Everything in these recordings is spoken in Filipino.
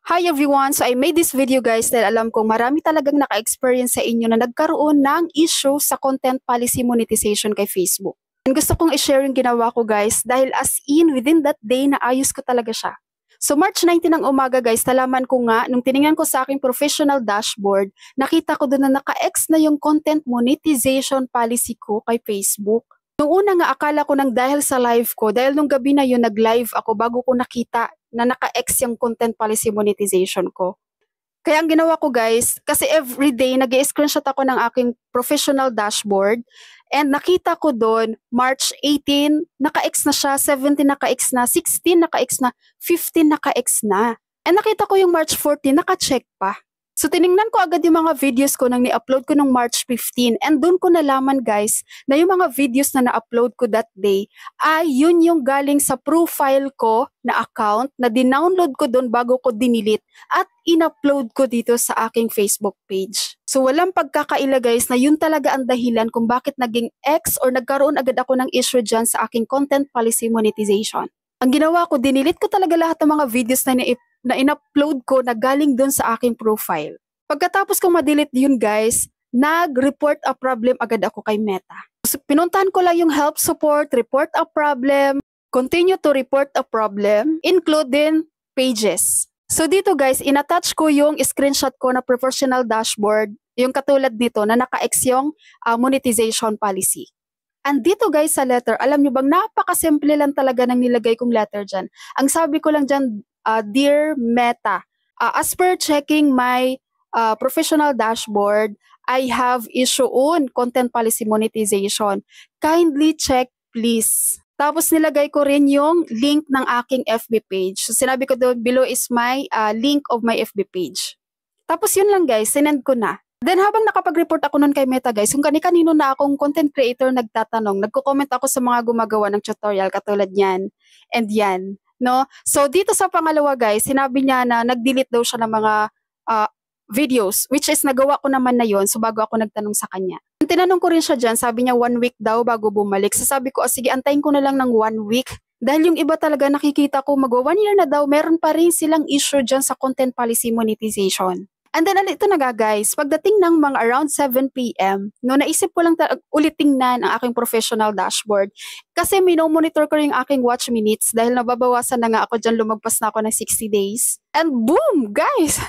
Hi everyone! So I made this video guys dahil alam kong marami talagang naka-experience sa inyo na nagkaroon ng issue sa content policy monetization kay Facebook. And gusto kong i-share yung ginawa ko guys dahil as in within that day naayos ko talaga siya. So March 19 ng umaga guys, nalaman ko nga nung tiningnan ko sa aking professional dashboard, nakita ko doon na naka-X na yung content monetization policy ko kay Facebook. Noong una nga akala ko nang dahil sa live ko, dahil nung gabi na yun nag-live ako bago ko nakita na naka-X yung content policy monetization ko. Kaya ang ginawa ko guys, kasi everyday nag-screenshot ako ng aking professional dashboard and nakita ko doon March 18, naka-X na siya, 17 naka-X na, 16 naka-X na, 15 naka-X na. And nakita ko yung March 14, naka-check pa. So tiningnan ko agad yung mga videos ko nang ni-upload ko nung March 15 and doon ko nalaman guys na yung mga videos na na-upload ko that day ay yun yung galing sa profile ko na account na dinownload ko doon bago ko dinilit at in-upload ko dito sa aking Facebook page. So walang pagkakaila guys na yun talaga ang dahilan kung bakit naging X or nagkaroon agad ako ng issue dyan sa aking content policy monetization. Ang ginawa ko, dinilit ko talaga lahat ng mga videos na in-upload ko na galing doon sa aking profile. Pagkatapos kong ma-delete yun guys, nag-report a problem agad ako kay Meta. So, pinuntahan ko lang yung help support, report a problem, continue to report a problem, include din pages. So dito guys, in-attach ko yung screenshot ko na professional dashboard, yung katulad nito na naka-X yung monetization policy. And dito guys sa letter, alam nyo bang napakasimple lang talaga ng nilagay kong letter dyan. Ang sabi ko lang dyan, Dear Meta, as per checking my professional dashboard, I have issue on content policy monetization. Kindly check please. Tapos nilagay ko rin yung link ng aking FB page. So sinabi ko doon, below is my link of my FB page. Tapos yun lang guys, sinend ko na. Then habang nakapag-report ako nun kay Meta guys, kung kani-kanino na akong content creator nagtatanong, nagko-comment ako sa mga gumagawa ng tutorial katulad yan and yan. No? So dito sa pangalawa guys, sinabi niya na nag-delete daw siya ng mga videos, which is nagawa ko naman na yon so bago ako nagtanong sa kanya. Tinanong ko rin siya dyan, sabi niya 1 week daw bago bumalik. So sabi ko, sige antayin ko na lang ng 1 week. Dahil yung iba talaga nakikita ko magwa 1 year na daw, meron pa rin silang issue dyan sa content policy monetization. And then ito na guys, pagdating ng mga around 7 PM, no, naisip ko lang ulit tingnan ang aking professional dashboard. Kasi monitor ko yung aking watch minutes dahil nababawasan na nga ako dyan, lumagpas na ako ng 60 days. And boom, guys!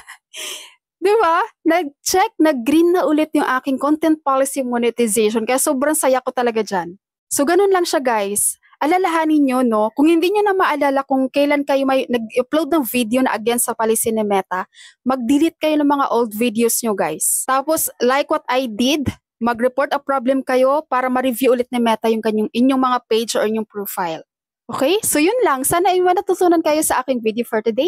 Diba? Nag-check, nag-green na ulit yung aking content policy monetization. Kaya sobrang saya ko talaga dyan. So ganun lang siya guys. Alalahanin nyo, no? Kung hindi nyo na maalala kung kailan kayo may nag-upload ng video na against sa policy ni Meta, mag-delete kayo ng mga old videos nyo, guys. Tapos, like what I did, mag-report a problem kayo para ma-review ulit ni Meta yung inyong mga page or inyong profile. Okay? So, yun lang. Sana ay natutunan kayo sa aking video for today.